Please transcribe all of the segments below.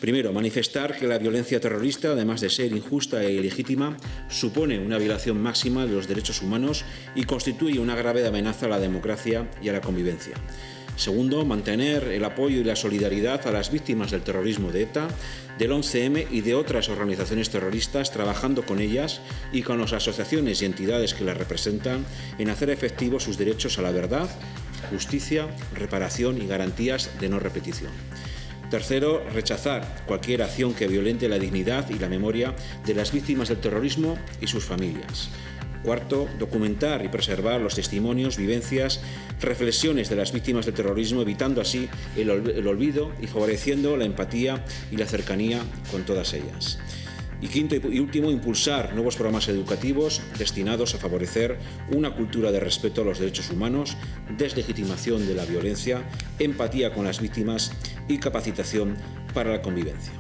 Primero, manifestar que la violencia terrorista, además de ser injusta e ilegítima, supone una violación máxima de los derechos humanos y constituye una grave amenaza a la democracia y a la convivencia. Segundo, mantener el apoyo y la solidaridad a las víctimas del terrorismo de ETA, del 11M y de otras organizaciones terroristas, trabajando con ellas y con las asociaciones y entidades que las representan en hacer efectivos sus derechos a la verdad, justicia, reparación y garantías de no repetición. Tercero, rechazar cualquier acción que violente la dignidad y la memoria de las víctimas del terrorismo y sus familias. Cuarto, documentar y preservar los testimonios, vivencias, reflexiones de las víctimas del terrorismo, evitando así el olvido y favoreciendo la empatía y la cercanía con todas ellas. Y quinto y último, impulsar nuevos programas educativos destinados a favorecer una cultura de respeto a los derechos humanos, deslegitimación de la violencia, empatía con las víctimas y capacitación para la convivencia.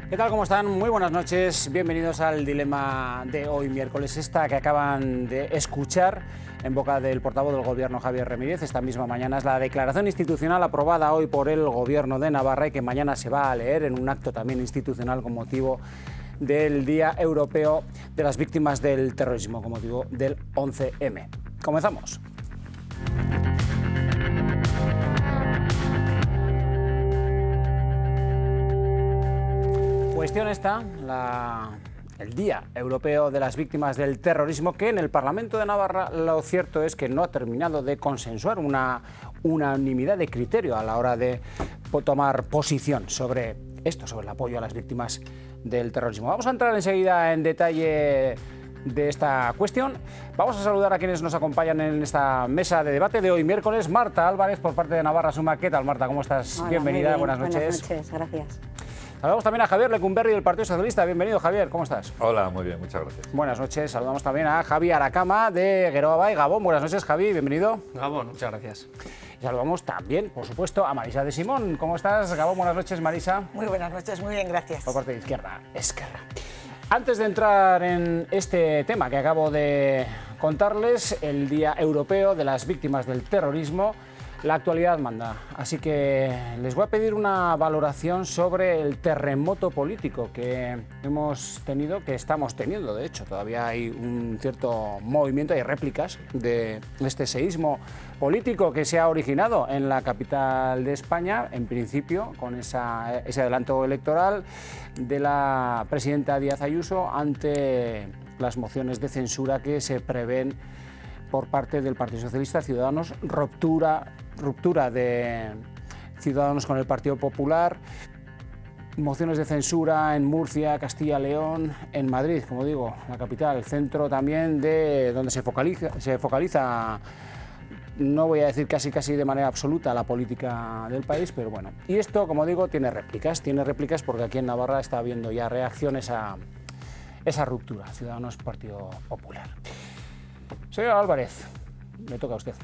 ¿Qué tal? ¿Cómo están? Muy buenas noches. Bienvenidos al dilema de hoy miércoles. Esta que acaban de escuchar en boca del portavoz del Gobierno, Javier Remírez, esta misma mañana es la declaración institucional aprobada hoy por el Gobierno de Navarra y que mañana se va a leer en un acto también institucional con motivo del Día Europeo de las Víctimas del Terrorismo, con motivo del 11M. Comenzamos. Cuestión esta, el Día Europeo de las Víctimas del Terrorismo, que en el Parlamento de Navarra lo cierto es que no ha terminado de consensuar una unanimidad de criterio a la hora de tomar posición sobre esto, sobre el apoyo a las víctimas del terrorismo. Vamos a entrar enseguida en detalle de esta cuestión. Vamos a saludar a quienes nos acompañan en esta mesa de debate de hoy miércoles. Marta Álvarez, por parte de Navarra Suma. ¿Qué tal, Marta? ¿Cómo estás? Hola, bienvenida, bien. Buenas noches. Buenas noches, gracias. Saludamos también a Javier Lecumberri del Partido Socialista. Bienvenido, Javier, ¿cómo estás? Hola, muy bien, muchas gracias. Buenas noches. Saludamos también a Javi Aracama de Geroa Bay, Gabón. Buenas noches, Javi, bienvenido. Gabón, muchas gracias. Y saludamos también, por supuesto, a Marisa de Simón. ¿Cómo estás, Gabón? Buenas noches, Marisa. Muy buenas noches, muy bien, gracias. Por parte de Izquierda, Esquerra. Antes de entrar en este tema que acabo de contarles, el Día Europeo de las Víctimas del Terrorismo, la actualidad manda. Así que les voy a pedir una valoración sobre el terremoto político que hemos tenido, que estamos teniendo. De hecho, todavía hay un cierto movimiento, hay réplicas de este seísmo político que se ha originado en la capital de España, en principio con ese adelanto electoral de la presidenta Díaz Ayuso ante las mociones de censura que se prevén por parte del Partido Socialista, Ciudadanos, ruptura de Ciudadanos con el Partido Popular, mociones de censura en Murcia, Castilla, León, en Madrid, como digo, la capital, el centro también de donde se focaliza, no voy a decir casi de manera absoluta, la política del país, pero bueno. Y esto, como digo, tiene réplicas porque aquí en Navarra está habiendo ya reacciones a esa ruptura, Ciudadanos, Partido Popular. Señor Álvarez, le toca a usted.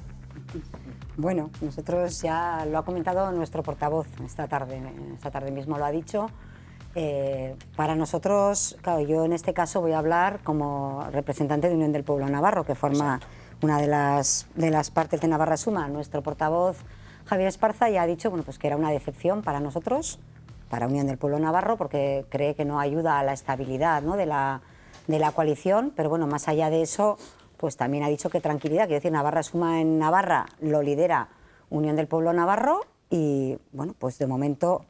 Bueno, nosotros ya lo ha comentado nuestro portavoz esta tarde mismo lo ha dicho. Para nosotros, claro, yo en este caso voy a hablar como representante de Unión del Pueblo Navarro, que forma una de las partes de Navarra Suma. Nuestro portavoz, Javier Esparza, ya ha dicho pues que era una decepción para nosotros, para Unión del Pueblo Navarro, porque cree que no ayuda a la estabilidad, ¿no?, de la coalición, pero bueno, más allá de eso, pues también ha dicho que tranquilidad, quiero decir, Navarra Suma en Navarra lo lidera Unión del Pueblo Navarro y, bueno, pues de momento,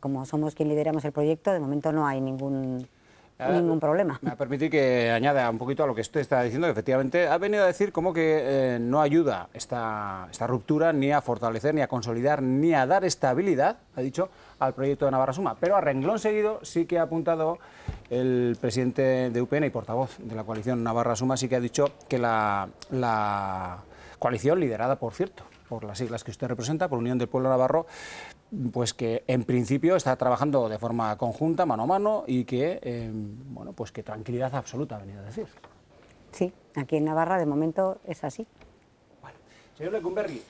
como somos quien lideramos el proyecto, de momento no hay ningún problema. Me va a permitir que añada un poquito a lo que usted está diciendo, que efectivamente ha venido a decir como que no ayuda esta ruptura ni a fortalecer, ni a consolidar, ni a dar estabilidad, ha dicho, al proyecto de Navarra Suma. Pero a renglón seguido sí que ha apuntado el presidente de UPN y portavoz de la coalición Navarra Suma, sí que ha dicho que la coalición, liderada, por cierto, por las siglas que usted representa, por Unión del Pueblo Navarro, pues que en principio está trabajando de forma conjunta, mano a mano, y que, bueno, pues que tranquilidad absoluta ha venido a decir. Sí, aquí en Navarra de momento es así. Bueno, señor Lecumberri,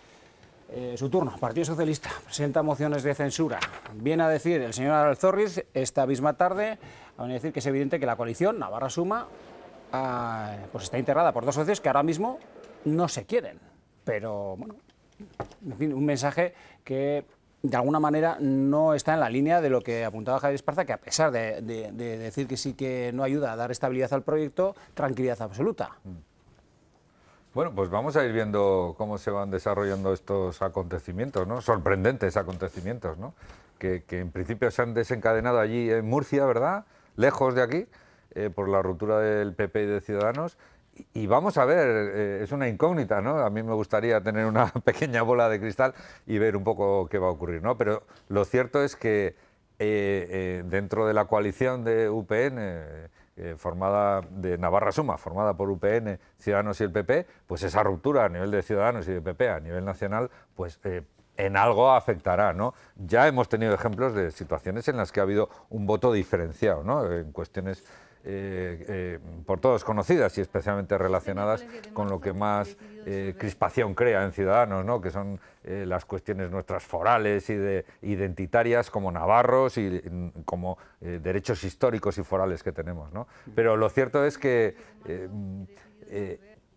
su turno, Partido Socialista, presenta mociones de censura. Viene a decir el señor Alzorriz esta misma tarde, a decir que es evidente que la coalición Navarra Suma pues está integrada por dos socios que ahora mismo no se quieren. Pero, bueno, en fin, un mensaje que de alguna manera no está en la línea de lo que apuntaba Javier Esparza, que a pesar de decir que sí que no ayuda a dar estabilidad al proyecto, tranquilidad absoluta. Bueno, pues vamos a ir viendo cómo se van desarrollando estos acontecimientos, ¿no? Sorprendentes acontecimientos, ¿no? Que en principio se han desencadenado allí en Murcia, ¿verdad? Lejos de aquí, por la ruptura del PP y de Ciudadanos. Y vamos a ver, es una incógnita, ¿no? A mí me gustaría tener una pequeña bola de cristal y ver un poco qué va a ocurrir, ¿no? Pero lo cierto es que dentro de la coalición de UPN, formada de Navarra Suma, formada por UPN, Ciudadanos y el PP, pues esa ruptura a nivel de Ciudadanos y de PP a nivel nacional, pues en algo afectará, ¿no? Ya hemos tenido ejemplos de situaciones en las que ha habido un voto diferenciado, ¿no? En cuestiones por todos conocidas y especialmente relacionadas con lo que más crispación crea en Ciudadanos, ¿no? Que son las cuestiones nuestras forales y identitarias como navarros y como derechos históricos y forales que tenemos, ¿no? Pero lo cierto es que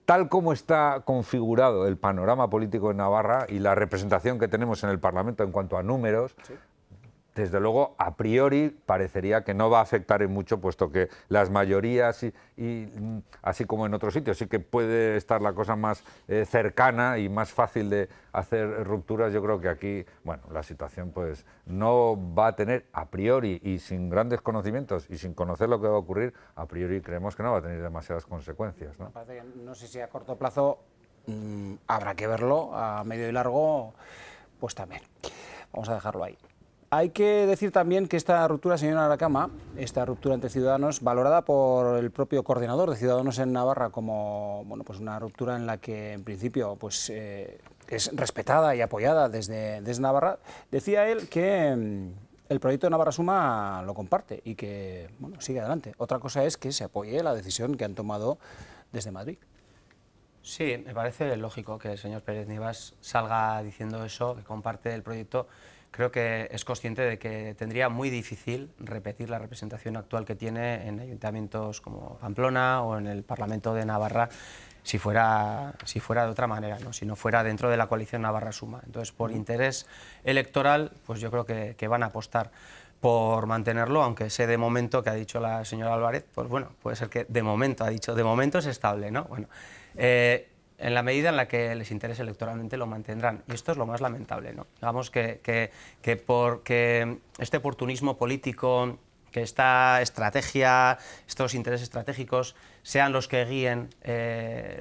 tal como está configurado el panorama político en Navarra y la representación que tenemos en el Parlamento en cuanto a números, ¿sí?, desde luego, a priori, parecería que no va a afectar en mucho, puesto que las mayorías, así como en otros sitios, sí que puede estar la cosa más cercana y más fácil de hacer rupturas. Yo creo que aquí, bueno, la situación pues no va a tener, a priori, y sin grandes conocimientos, y sin conocer lo que va a ocurrir, a priori creemos que no va a tener demasiadas consecuencias, ¿no? Me parece que, no sé si a corto plazo habrá que verlo, a medio y largo, pues también. Vamos a dejarlo ahí. Hay que decir también que esta ruptura, señora Aracama, esta ruptura entre Ciudadanos, valorada por el propio coordinador de Ciudadanos en Navarra como, bueno, pues una ruptura en la que en principio pues, es respetada y apoyada desde Navarra, decía él que el proyecto de Navarra Suma lo comparte y que, bueno, sigue adelante. Otra cosa es que se apoye la decisión que han tomado desde Madrid. Sí, me parece lógico que el señor Pérez Nivas salga diciendo eso, que comparte el proyecto. Creo que es consciente de que tendría muy difícil repetir la representación actual que tiene en ayuntamientos como Pamplona o en el Parlamento de Navarra si fuera de otra manera, ¿no? Si no fuera dentro de la coalición Navarra Suma. Entonces, por interés electoral, pues yo creo que van a apostar por mantenerlo, aunque sé de momento, que ha dicho la señora Álvarez, pues bueno, puede ser que de momento, ha dicho, de momento es estable, ¿no? Bueno, en la medida en la que les interese electoralmente lo mantendrán. Y esto es lo más lamentable, ¿no? Digamos que porque este oportunismo político, que esta estrategia, estos intereses estratégicos sean los que guíen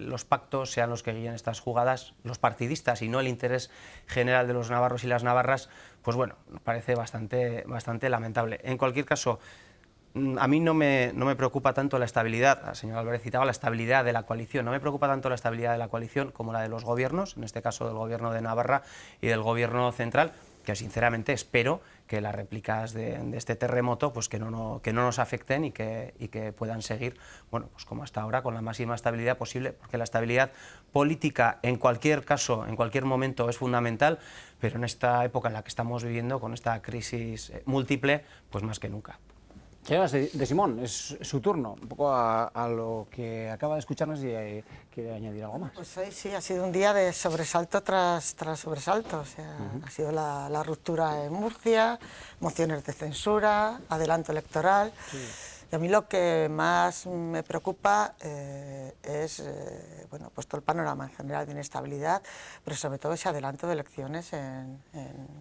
los pactos, sean los que guíen estas jugadas, los partidistas y no el interés general de los navarros y las navarras, pues bueno, me parece bastante lamentable. En cualquier caso, a mí no me preocupa tanto la estabilidad, la señora Álvarez citaba la estabilidad de la coalición, no me preocupa tanto la estabilidad de la coalición como la de los gobiernos, en este caso del gobierno de Navarra y del gobierno central, que sinceramente espero que las réplicas de este terremoto pues que no nos afecten y que puedan seguir, bueno, pues como hasta ahora, con la máxima estabilidad posible, porque la estabilidad política en cualquier caso, en cualquier momento es fundamental, pero en esta época en la que estamos viviendo, con esta crisis múltiple, pues más que nunca. Señora de Simón, es su turno, un poco a lo que acaba de escucharnos y quiere añadir algo más. Pues hoy sí, ha sido un día de sobresalto tras sobresalto. O sea, ha sido la ruptura en Murcia, mociones de censura, adelanto electoral. Sí. Y a mí lo que más me preocupa es bueno, pues todo el panorama en general de inestabilidad, pero sobre todo ese adelanto de elecciones en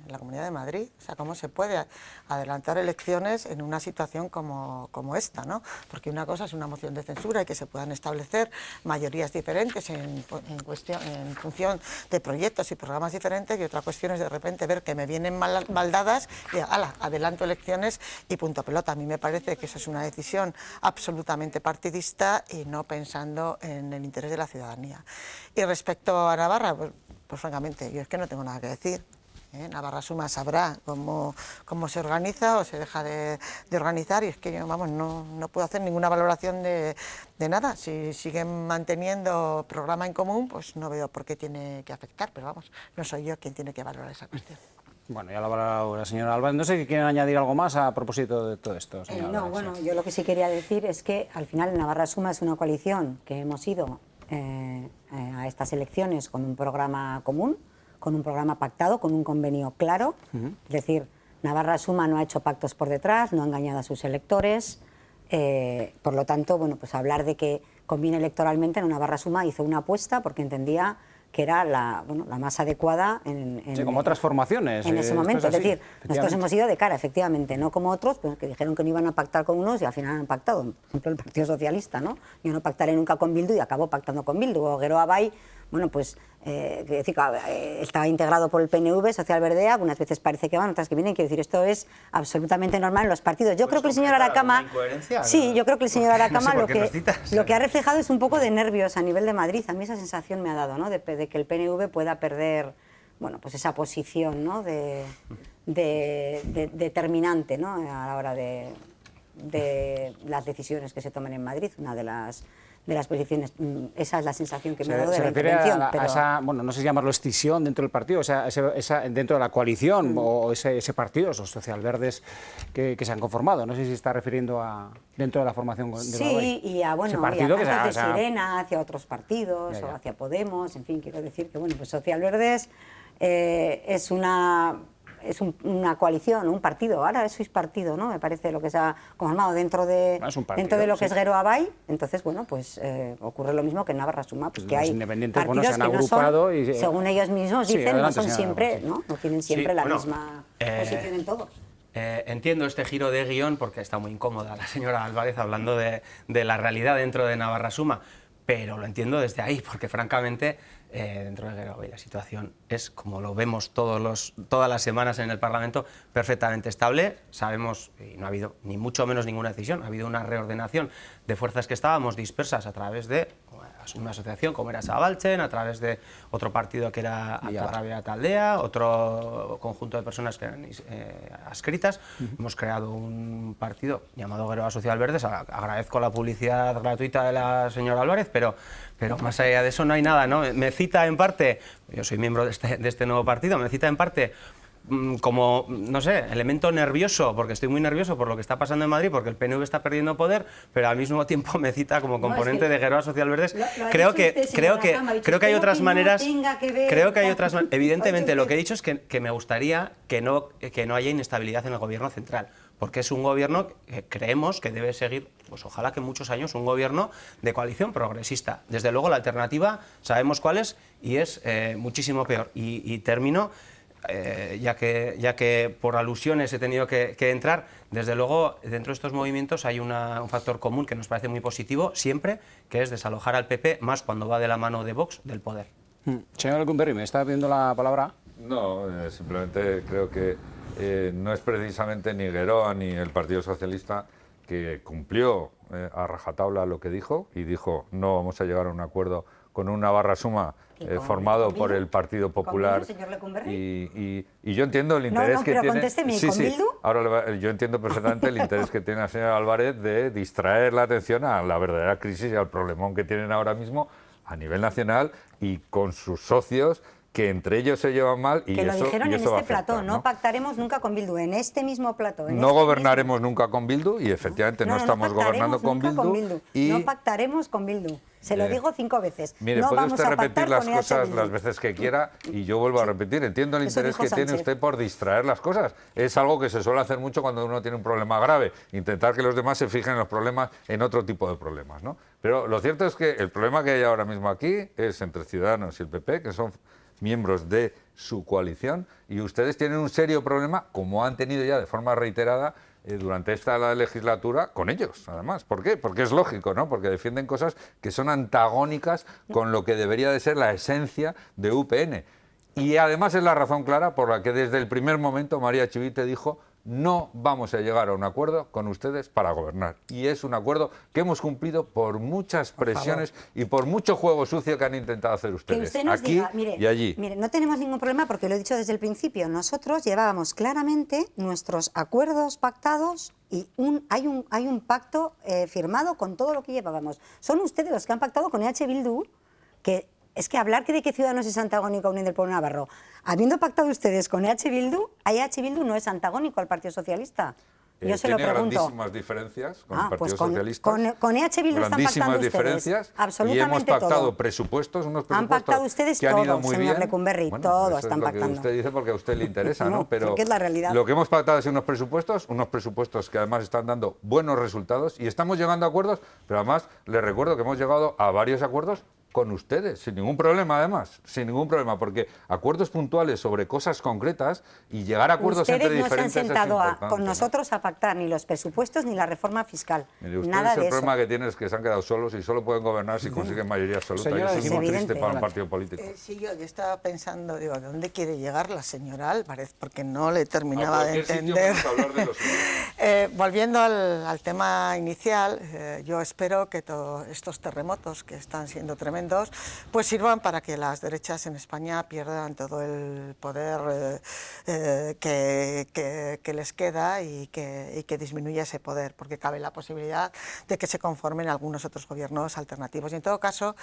la Comunidad de Madrid. O sea, cómo se puede adelantar elecciones en una situación como esta, ¿no? Porque una cosa es una moción de censura y que se puedan establecer mayorías diferentes en función de proyectos y programas diferentes, y otra cuestión es de repente ver que me vienen mal dadas y ala, adelanto elecciones y punto pelota. A mí me parece que eso es una decisión absolutamente partidista y no pensando en el interés de la ciudadanía. Y respecto a Navarra, pues francamente, yo es que no tengo nada que decir. Navarra Suma sabrá cómo se organiza o se deja de organizar, y es que yo, vamos, no puedo hacer ninguna valoración de nada. Si siguen manteniendo programa en común, pues no veo por qué tiene que afectar, pero vamos, no soy yo quien tiene que valorar esa cuestión. Bueno, ya lo ha valorado la señora Álvarez. No sé si quieren añadir algo más a propósito de todo esto, señora Álvarez. No, bueno, yo lo que sí quería decir es que al final Navarra Suma es una coalición que hemos ido a estas elecciones con un programa común, con un programa pactado, con un convenio claro. Es decir, Navarra Suma no ha hecho pactos por detrás, no ha engañado a sus electores. Por lo tanto, bueno, pues hablar de que conviene electoralmente, no, Navarra Suma hizo una apuesta porque entendía que era la más adecuada sí, como otras formaciones. En ese momento. Es decir, nosotros hemos ido de cara, efectivamente, no como otros, pues, que dijeron que no iban a pactar con unos y al final han pactado. Por ejemplo, el Partido Socialista, ¿no? Yo no pactaré nunca con Bildu y acabó pactando con Bildu. O Geroa Bai, bueno, pues estaba integrado por el PNV, Social Verdea, algunas veces parece que van, otras que vienen. Quiero decir, esto es absolutamente normal en los partidos. Yo creo que el señor Aracama... Sí, yo creo que el señor Aracama no lo que ha reflejado es un poco de nervios a nivel de Madrid. A mí esa sensación me ha dado, ¿no? De que el PNV pueda perder, bueno, pues esa posición, ¿no? determinante, ¿no? A la hora de las decisiones que se tomen en Madrid. Una de las posiciones, esa es la sensación que me ha dado de la intervención. A esa, bueno, no sé si llamarlo escisión dentro del partido, dentro de la coalición o ese partido, esos socialverdes que se han conformado. No sé si se está refiriendo a dentro de la formación de Sí, y a partido de Sirena, hacia otros partidos o hacia Podemos, en fin, quiero decir que, bueno, pues socialverdes es una coalición, un partido, ahora sois partido, ¿no? Me parece lo que se ha conformado dentro de lo que es Geroa Bai. Entonces, bueno, pues ocurre lo mismo que en Navarra Suma, pues que hay partidos se han que agrupado no son, según ellos mismos dicen, no son siempre, ¿no? No tienen siempre la bueno, misma posición en todo. Entiendo este giro de guión porque está muy incómoda la señora Álvarez hablando de la realidad dentro de Navarra Suma, pero lo entiendo desde ahí, porque francamente dentro de Geroa Bai la situación es, como lo vemos todas las semanas en el Parlamento, perfectamente estable. Sabemos, y no ha habido ni mucho menos ninguna decisión, ha habido una reordenación de fuerzas que estábamos dispersas a través de una asociación como era Zabaltzen, a través de otro partido que era Atarrabia Taldea, otro conjunto de personas que eran adscritas. Hemos creado un partido llamado Geroa Social Verdes. Agradezco la publicidad gratuita de la señora Álvarez, pero más allá de eso no hay nada, ¿no? Me cita en parte, yo soy miembro de este nuevo partido, me cita en parte como, no sé, elemento nervioso, porque estoy muy nervioso por lo que está pasando en Madrid, porque el PNV está perdiendo poder, pero al mismo tiempo me cita como componente de Geroa Social Verdes. Creo que hay otras maneras, evidentemente lo que he dicho es que me gustaría que no haya inestabilidad en el gobierno central, porque es un gobierno que creemos que debe seguir, pues ojalá que muchos años, un gobierno de coalición progresista. Desde luego la alternativa sabemos cuál es y es muchísimo peor. Y termino, ya que por alusiones he tenido que entrar, desde luego dentro de estos movimientos hay un factor común que nos parece muy positivo siempre, que es desalojar al PP, más cuando va de la mano de Vox, del poder. Señor Lecumberri, ¿me está pidiendo la palabra? No, simplemente creo que no es precisamente ni Geroa ni el Partido Socialista que cumplió a rajatabla lo que dijo, y dijo no vamos a llegar a un acuerdo con un Navarra Suma formado por el Partido Popular. Y yo entiendo el interés que tiene... Contésteme, ¿con Bildu? Ahora yo entiendo perfectamente el interés que tiene la señora Álvarez de distraer la atención a la verdadera crisis y al problemón que tienen ahora mismo a nivel nacional y con sus socios, que entre ellos se llevan mal y que eso, lo dijeron y en eso va a este afectar, plató, no pactaremos nunca con Bildu, en este mismo plató. No gobernaremos nunca con Bildu y efectivamente no estamos gobernando con Bildu. Y no pactaremos con Bildu. Se lo digo 5 veces. Mire, no puede vamos usted a repetir las con cosas Bildu. las veces que quiera y yo vuelvo a repetir. Entiendo el Eso interés dijo que tiene Sánchez. usted por distraer las cosas. Es algo que se suele hacer mucho cuando uno tiene un problema grave. Intentar que los demás se fijen en los problemas, en otro tipo de problemas, ¿no? Pero lo cierto es que el problema que hay ahora mismo aquí es entre Ciudadanos y el PP, que son miembros de su coalición, y ustedes tienen un serio problema, como han tenido ya de forma reiterada durante esta legislatura, con ellos, además. ¿Por qué? Porque es lógico, ¿no? Porque defienden cosas que son antagónicas con lo que debería de ser la esencia de UPN. Y además es la razón clara por la que desde el primer momento María Chivite dijo: no vamos a llegar a un acuerdo con ustedes para gobernar. Y es un acuerdo que hemos cumplido por muchas presiones y por mucho juego sucio que han intentado hacer ustedes, que usted nos aquí diga, mire, y allí. Mire, no tenemos ningún problema porque lo he dicho desde el principio. Nosotros llevábamos claramente nuestros acuerdos pactados y hay un pacto firmado con todo lo que llevábamos. Son ustedes los que han pactado con EH Bildu, que... Es que hablar de que Ciudadanos es antagónico a Unión del Pueblo Navarro, habiendo pactado ustedes con EH Bildu no es antagónico al Partido Socialista. Yo se lo tiene pregunto. grandísimas diferencias con el Partido Socialista. Con EH Bildu están pactando diferencias, ustedes. Absolutamente y hemos pactado todo. presupuestos, unos Han presupuestos pactado ustedes que han ido todo, muy señor bien. Lecumberri, Bueno, todo eso están es lo que pactando. usted dice porque a usted le interesa, ¿no? No, Pero porque es la realidad. lo que hemos pactado es unos presupuestos que además están dando buenos resultados y estamos llegando a acuerdos, pero además les recuerdo que hemos llegado a varios acuerdos con ustedes, sin ningún problema además, sin ningún problema, porque acuerdos puntuales sobre cosas concretas y llegar a acuerdos entre Ustedes no se han diferentes sentado es importante, con ¿no? nosotros a pactar ni los presupuestos ni la reforma fiscal. Mire, ustedes Nada el de eso. problema que tienen es que se han quedado solos y solo pueden gobernar si consiguen mayoría absoluta. Señora, y eso es es muy triste evidente. para un partido político. Sí, yo estaba pensando, digo, ¿a dónde quiere llegar la señora Álvarez? Porque no le terminaba de entender. Volviendo al tema inicial, yo espero que todos estos terremotos que están siendo tremendos, pues sirvan para que las derechas en España pierdan todo el poder que les queda y que disminuya ese poder, porque cabe la posibilidad de que se conformen algunos otros gobiernos alternativos. Y en todo caso,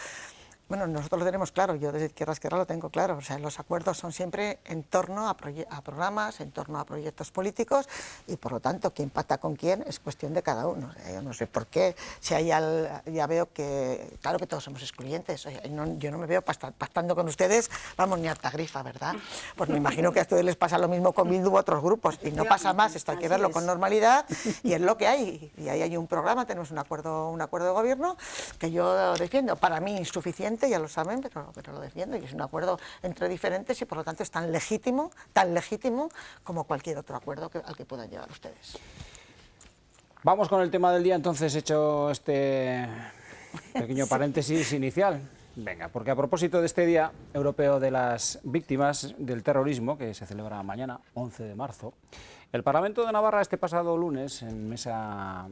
bueno, nosotros lo tenemos claro, yo desde Izquierda Esquerra lo tengo claro, o sea, los acuerdos son siempre en torno a programas, en torno a proyectos políticos y por lo tanto quién pacta con quién es cuestión de cada uno. O sea, yo no sé por qué, si hay ya veo que, claro que todos somos excluyentes, o sea, yo no me veo pactando con ustedes, vamos, ni harta grifa, ¿verdad? Pues me imagino que a ustedes les pasa lo mismo con Bildu u otros grupos y no pasa más, esto hay que verlo con normalidad y es lo que hay, y ahí hay un programa, tenemos un acuerdo de gobierno que yo defiendo, para mí insuficiente, ya lo saben, pero lo defiendo y es un acuerdo entre diferentes y por lo tanto es tan legítimo como cualquier otro acuerdo al que puedan llegar ustedes. Vamos con el tema del día, entonces, hecho este pequeño paréntesis inicial. Venga, porque a propósito de este Día Europeo de las Víctimas del Terrorismo, que se celebra mañana, 11 de marzo, el Parlamento de Navarra este pasado lunes, en mesa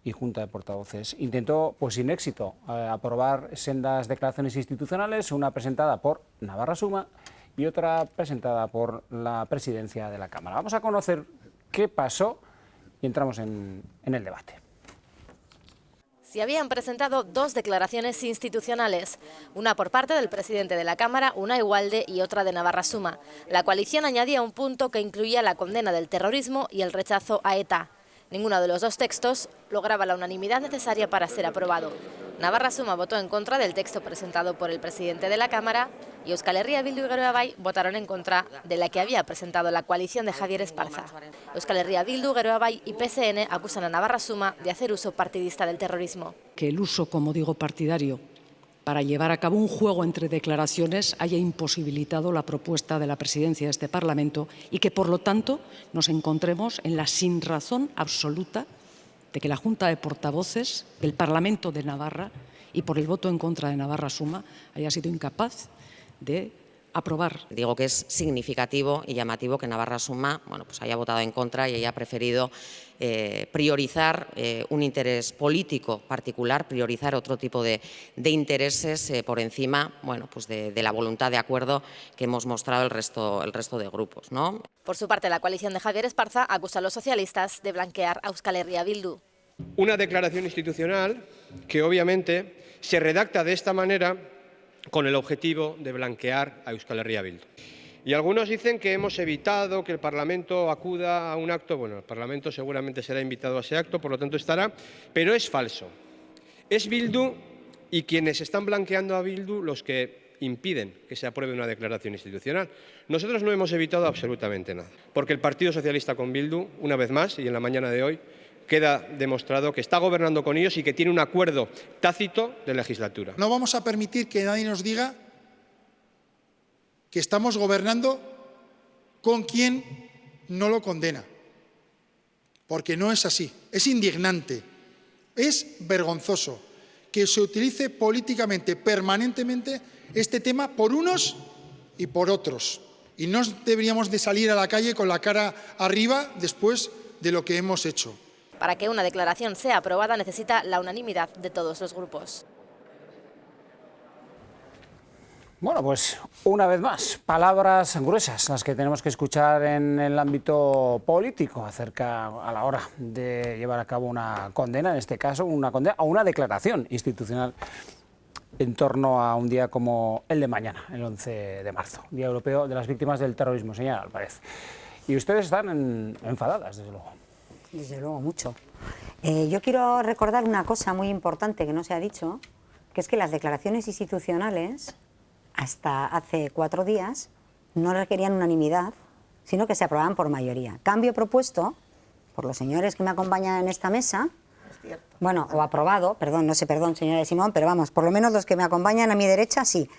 y Junta de Portavoces, intentó, pues sin éxito, aprobar sendas declaraciones institucionales, una presentada por Navarra Suma y otra presentada por la Presidencia de la Cámara. Vamos a conocer qué pasó y entramos en el debate. Se habían presentado dos declaraciones institucionales, una por parte del presidente de la Cámara, Unai Ugalde, y otra de Navarra Suma. La coalición añadía un punto que incluía la condena del terrorismo y el rechazo a ETA. Ninguno de los dos textos lograba la unanimidad necesaria para ser aprobado. Navarra Suma votó en contra del texto presentado por el presidente de la Cámara y Euskal Herria Bildu y Geroa Bai votaron en contra de la que había presentado la coalición de Javier Esparza. Euskal Herria Bildu, Geroa Bai y PSN acusan a Navarra Suma de hacer uso partidista del terrorismo. Que el uso, como digo, partidario para llevar a cabo un juego entre declaraciones haya imposibilitado la propuesta de la presidencia de este Parlamento y que, por lo tanto, nos encontremos en la sinrazón absoluta de que la Junta de Portavoces del Parlamento de Navarra y por el voto en contra de Navarra Suma haya sido incapaz de aprobar. Digo que es significativo y llamativo que Navarra Suma pues haya votado en contra y haya preferido priorizar un interés político particular, priorizar otro tipo de intereses por encima pues de la voluntad de acuerdo que hemos mostrado el resto de grupos, ¿no? Por su parte, la coalición de Javier Esparza acusa a los socialistas de blanquear a Euskal Herria Bildu. Una declaración institucional que obviamente se redacta de esta manera con el objetivo de blanquear a Euskal Herria Bildu. Y algunos dicen que hemos evitado que el Parlamento acuda a un acto. Bueno, el Parlamento seguramente será invitado a ese acto, por lo tanto estará, pero es falso. Es Bildu y quienes están blanqueando a Bildu los que impiden que se apruebe una declaración institucional. Nosotros no hemos evitado absolutamente nada, porque el Partido Socialista con Bildu, una vez más, y en la mañana de hoy, queda demostrado que está gobernando con ellos y que tiene un acuerdo tácito de legislatura. No vamos a permitir que nadie nos diga que estamos gobernando con quien no lo condena, porque no es así. Es indignante, es vergonzoso que se utilice políticamente permanentemente este tema por unos y por otros. Y no deberíamos de salir a la calle con la cara arriba después de lo que hemos hecho. Para que una declaración sea aprobada necesita la unanimidad de todos los grupos. Bueno, pues una vez más, palabras gruesas las que tenemos que escuchar en el ámbito político acerca a la hora de llevar a cabo una condena, en este caso una condena o una declaración institucional en torno a un día como el de mañana, el 11 de marzo, Día Europeo de las Víctimas del Terrorismo, señora Álvarez. Y ustedes están enfadadas, desde luego. Desde luego, mucho. Yo quiero recordar una cosa muy importante que no se ha dicho, que es que las declaraciones institucionales, hasta hace 4 días, no requerían unanimidad, sino que se aprobaban por mayoría. Cambio propuesto por los señores que me acompañan en esta mesa, bueno, o aprobado, perdón, no sé, perdón, señora de Simón, pero vamos, por lo menos los que me acompañan a mi derecha, sí.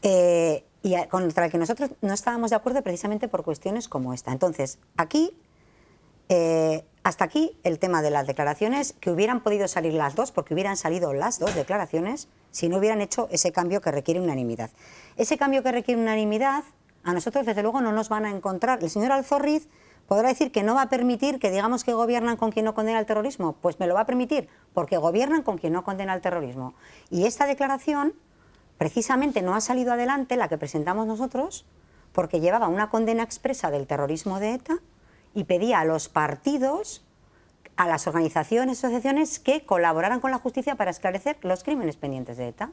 Y contra el que nosotros no estábamos de acuerdo precisamente por cuestiones como esta. Entonces, aquí, hasta aquí el tema de las declaraciones, que hubieran podido salir las dos, porque hubieran salido las dos declaraciones, si no hubieran hecho ese cambio que requiere unanimidad. Ese cambio que requiere unanimidad, a nosotros desde luego no nos van a encontrar. El señor Alzorriz podrá decir que no va a permitir que digamos que gobiernan con quien no condena el terrorismo. Pues me lo va a permitir, porque gobiernan con quien no condena el terrorismo. Y esta declaración precisamente no ha salido adelante, la que presentamos nosotros, porque llevaba una condena expresa del terrorismo de ETA y pedía a los partidos, a las organizaciones, asociaciones, que colaboraran con la justicia para esclarecer los crímenes pendientes de ETA.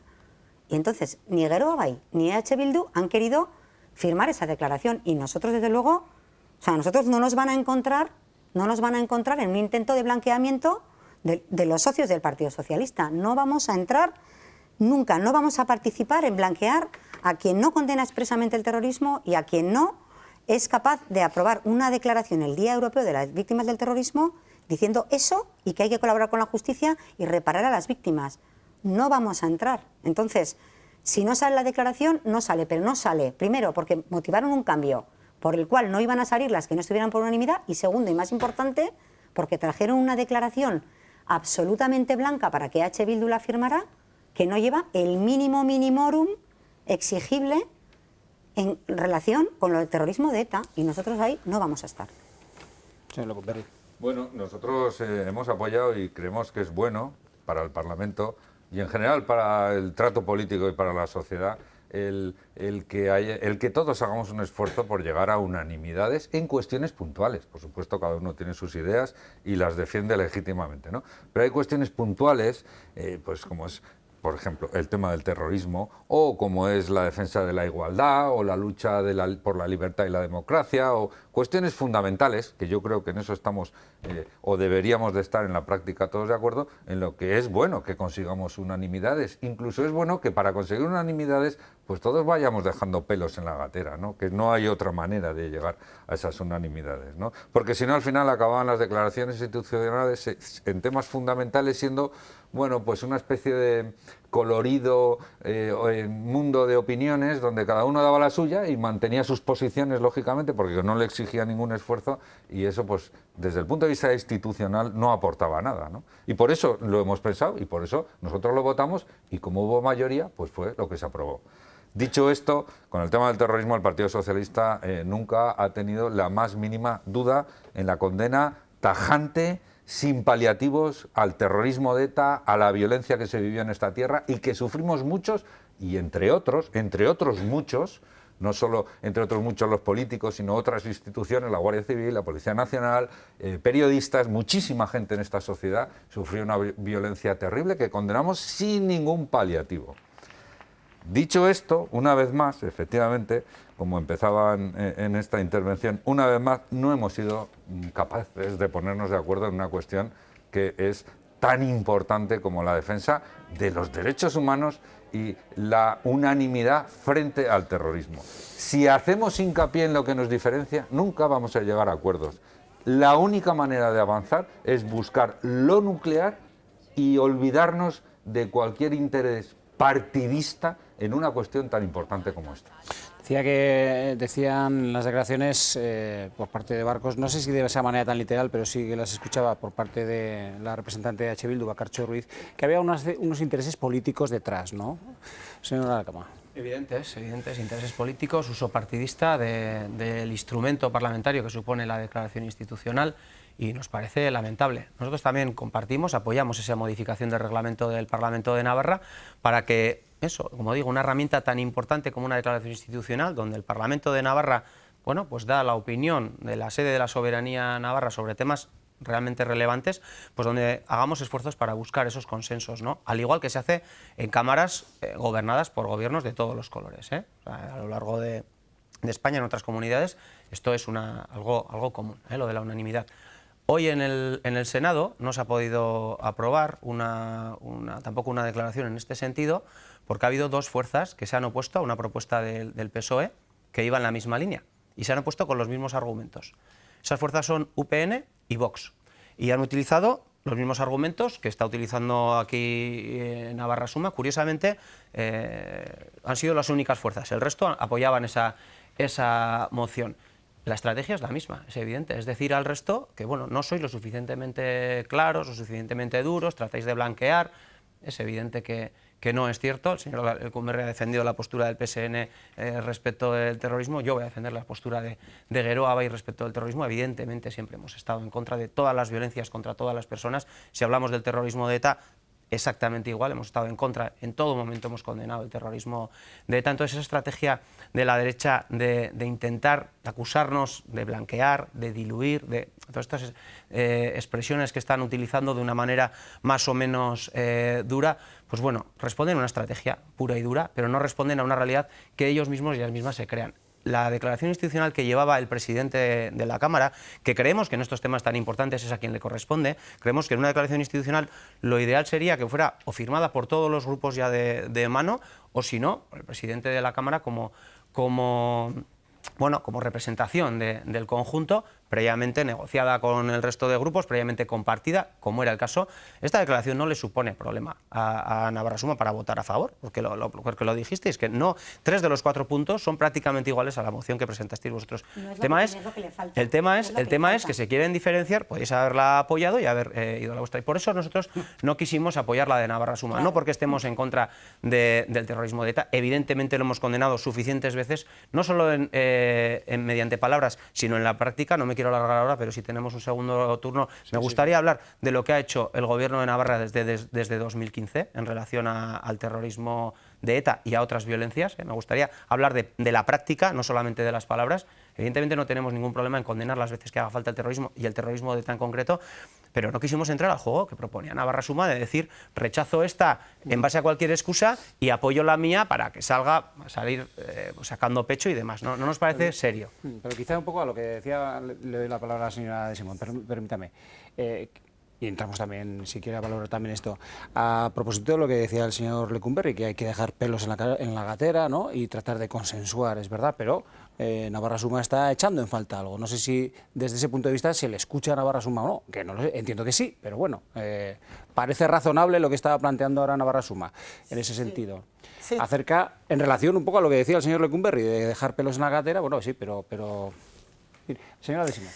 Y entonces ni Geroabay ni EH Bildu han querido firmar esa declaración, y nosotros desde luego, o sea, nosotros no nos van a encontrar en un intento de blanqueamiento de los socios del Partido Socialista. No vamos a entrar nunca, no vamos a participar en blanquear a quien no condena expresamente el terrorismo y a quien no es capaz de aprobar una declaración el Día Europeo de las Víctimas del Terrorismo diciendo eso y que hay que colaborar con la justicia y reparar a las víctimas. No vamos a entrar. Entonces, si no sale la declaración, no sale, pero no sale, primero, porque motivaron un cambio por el cual no iban a salir las que no estuvieran por unanimidad, y segundo, y más importante, porque trajeron una declaración absolutamente blanca para que H. Bildu la firmara, que no lleva el mínimo minimorum exigible en relación con el terrorismo de ETA, y nosotros ahí no vamos a estar. Bueno, nosotros hemos apoyado y creemos que es bueno para el Parlamento y en general para el trato político y para la sociedad el que todos hagamos un esfuerzo por llegar a unanimidades en cuestiones puntuales. Por supuesto, cada uno tiene sus ideas y las defiende legítimamente, ¿no? Pero hay cuestiones puntuales, pues como es, por ejemplo, el tema del terrorismo, o como es la defensa de la igualdad, o la lucha por la libertad y la democracia, o cuestiones fundamentales, que yo creo que en eso estamos, o deberíamos de estar en la práctica todos de acuerdo, en lo que es bueno que consigamos unanimidades. Incluso es bueno que para conseguir unanimidades, pues todos vayamos dejando pelos en la gatera, ¿no? Que no hay otra manera de llegar a esas unanimidades, ¿no? Porque si no, al final acababan las declaraciones institucionales en temas fundamentales siendo, bueno, pues una especie de colorido mundo de opiniones donde cada uno daba la suya y mantenía sus posiciones, lógicamente, porque no le exigía ningún esfuerzo, y eso, pues, desde el punto de vista institucional no aportaba nada, ¿no? Y por eso lo hemos pensado y por eso nosotros lo votamos, y como hubo mayoría, pues fue lo que se aprobó. Dicho esto, con el tema del terrorismo, el Partido Socialista nunca ha tenido la más mínima duda en la condena tajante, sin paliativos, al terrorismo de ETA, a la violencia que se vivió en esta tierra y que sufrimos muchos, y entre otros muchos, no solo entre otros muchos los políticos, sino otras instituciones, la Guardia Civil, la Policía Nacional, periodistas, muchísima gente en esta sociedad sufrió una violencia terrible que condenamos sin ningún paliativo. Dicho esto, una vez más, efectivamente, como empezaban en esta intervención, una vez más no hemos sido capaces de ponernos de acuerdo en una cuestión que es tan importante como la defensa de los derechos humanos y la unanimidad frente al terrorismo. Si hacemos hincapié en lo que nos diferencia, nunca vamos a llegar a acuerdos. La única manera de avanzar es buscar lo nuclear y olvidarnos de cualquier interés partidista en una cuestión tan importante como esta. Decían las declaraciones por parte de Barcos, no sé si de esa manera tan literal, pero sí que las escuchaba por parte de la representante de H. Bildu, Bakartxo Ruiz, que había unos intereses políticos detrás, ¿no? Señora Alcama. Evidentes intereses políticos, uso partidista del instrumento parlamentario que supone la declaración institucional, y nos parece lamentable. Nosotros también compartimos, apoyamos esa modificación del reglamento del Parlamento de Navarra para que, eso, como digo, una herramienta tan importante como una declaración institucional, donde el Parlamento de Navarra, bueno, pues da la opinión de la sede de la soberanía navarra sobre temas realmente relevantes, pues donde hagamos esfuerzos para buscar esos consensos, ¿no? Al igual que se hace en cámaras gobernadas por gobiernos de todos los colores, ¿eh? O sea, a lo largo de España, en otras comunidades, esto es algo común, lo de la unanimidad. Hoy en el Senado no se ha podido aprobar tampoco una declaración en este sentido, porque ha habido dos fuerzas que se han opuesto a una propuesta del PSOE que iba en la misma línea y se han opuesto con los mismos argumentos. Esas fuerzas son UPN y Vox y han utilizado los mismos argumentos que está utilizando aquí Navarra Suma. Curiosamente, han sido las únicas fuerzas. El resto apoyaban esa moción. La estrategia es la misma, es evidente. Es decir al resto que bueno, no sois lo suficientemente claros, lo suficientemente duros, tratáis de blanquear. Es evidente que no es cierto. El señor Lecumberri ha defendido la postura del PSN respecto del terrorismo. Yo voy a defender la postura de Geroa Bai respecto del terrorismo. Evidentemente siempre hemos estado en contra de todas las violencias contra todas las personas. Si hablamos del terrorismo de ETA, exactamente igual, hemos estado en contra, en todo momento hemos condenado el terrorismo de ETA. Entonces esa estrategia de la derecha de intentar acusarnos, de blanquear, de diluir, de todas estas expresiones que están utilizando de una manera más o menos dura, pues bueno, responden a una estrategia pura y dura, pero no responden a una realidad que ellos mismos y ellas mismas se crean. La declaración institucional que llevaba el presidente de la Cámara, que creemos que en estos temas tan importantes es a quien le corresponde, creemos que en una declaración institucional lo ideal sería que fuera o firmada por todos los grupos ya de mano, o si no, por el presidente de la Cámara como representación del conjunto, previamente negociada con el resto de grupos, previamente compartida, como era el caso. Esta declaración no le supone problema a Navarra Suma para votar a favor, porque lo dijisteis, que no, 3 de los 4 puntos son prácticamente iguales a la moción que presentasteis vosotros. No es el tema es que se quieren diferenciar, podéis haberla apoyado y haber ido a la vuestra. Y por eso nosotros no quisimos apoyar la de Navarra Suma, no porque estemos en contra del terrorismo de ETA, evidentemente lo hemos condenado suficientes veces, no solo mediante palabras, sino en la práctica. No me quiero alargar ahora, pero si tenemos un segundo turno, me gustaría hablar de lo que ha hecho el Gobierno de Navarra desde 2015 en relación al terrorismo de ETA y a otras violencias. Me gustaría hablar de la práctica, no solamente de las palabras. Evidentemente no tenemos ningún problema en condenar las veces que haga falta el terrorismo y el terrorismo de ETA en concreto, pero no quisimos entrar al juego que proponía Navarra Suma de decir rechazo esta en base a cualquier excusa y apoyo la mía para que salir sacando pecho y demás. No nos parece serio. Pero quizá un poco a lo que decía, le doy la palabra a la señora de Simón, permítame. Y entramos también, si quiere valorar también esto, a propósito de lo que decía el señor Lecumberri, que hay que dejar pelos en la gatera, ¿no?, y tratar de consensuar, es verdad, pero Navarra Suma está echando en falta algo. No sé si desde ese punto de vista se le escucha a Navarra Suma o no, que no lo sé, entiendo que sí, pero bueno, parece razonable lo que estaba planteando ahora Navarra Suma en ese sentido. Sí. En relación un poco a lo que decía el señor Lecumberri, de dejar pelos en la gatera, bueno, sí, pero... Señora de Simón.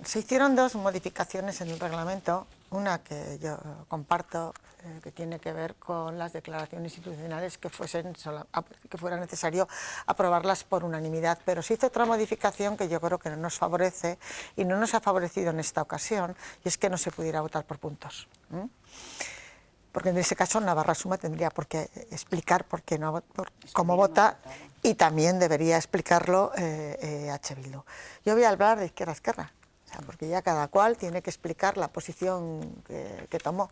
Se hicieron 2 modificaciones en el reglamento, una que yo comparto, que tiene que ver con las declaraciones institucionales que fuera necesario aprobarlas por unanimidad, pero se hizo otra modificación que yo creo que no nos favorece y no nos ha favorecido en esta ocasión, y es que no se pudiera votar por puntos. Porque en ese caso Navarra Suma tendría por qué explicar por qué no, cómo vota, y también debería explicarlo H. Bildu. Yo voy a hablar de izquierda a izquierda, porque ya cada cual tiene que explicar la posición que tomó.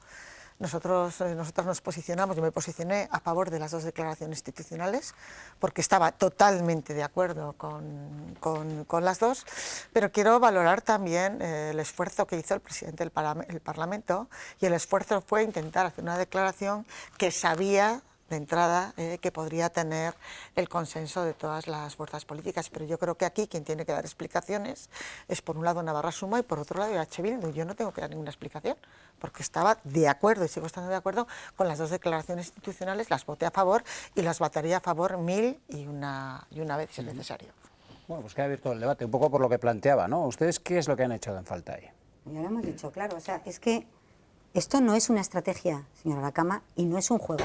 Nosotros nos posicionamos, yo me posicioné a favor de las 2 declaraciones institucionales, porque estaba totalmente de acuerdo con las 2, pero quiero valorar también el esfuerzo que hizo el presidente del Parlamento, y el esfuerzo fue intentar hacer una declaración que sabía de entrada que podría tener el consenso de todas las fuerzas políticas, pero yo creo que aquí quien tiene que dar explicaciones es por un lado Navarra Suma y por otro lado H. Bildu. Yo no tengo que dar ninguna explicación porque estaba de acuerdo y sigo estando de acuerdo con las 2 declaraciones institucionales, las voté a favor y las votaría a favor 1000 y una vez si es necesario. Bueno, pues queda abierto el debate, un poco por lo que planteaba, ¿no? ¿Ustedes qué es lo que han echado en falta ahí? Ya lo hemos dicho, claro, o sea, es que esto no es una estrategia, señora Lacama, y no es un juego.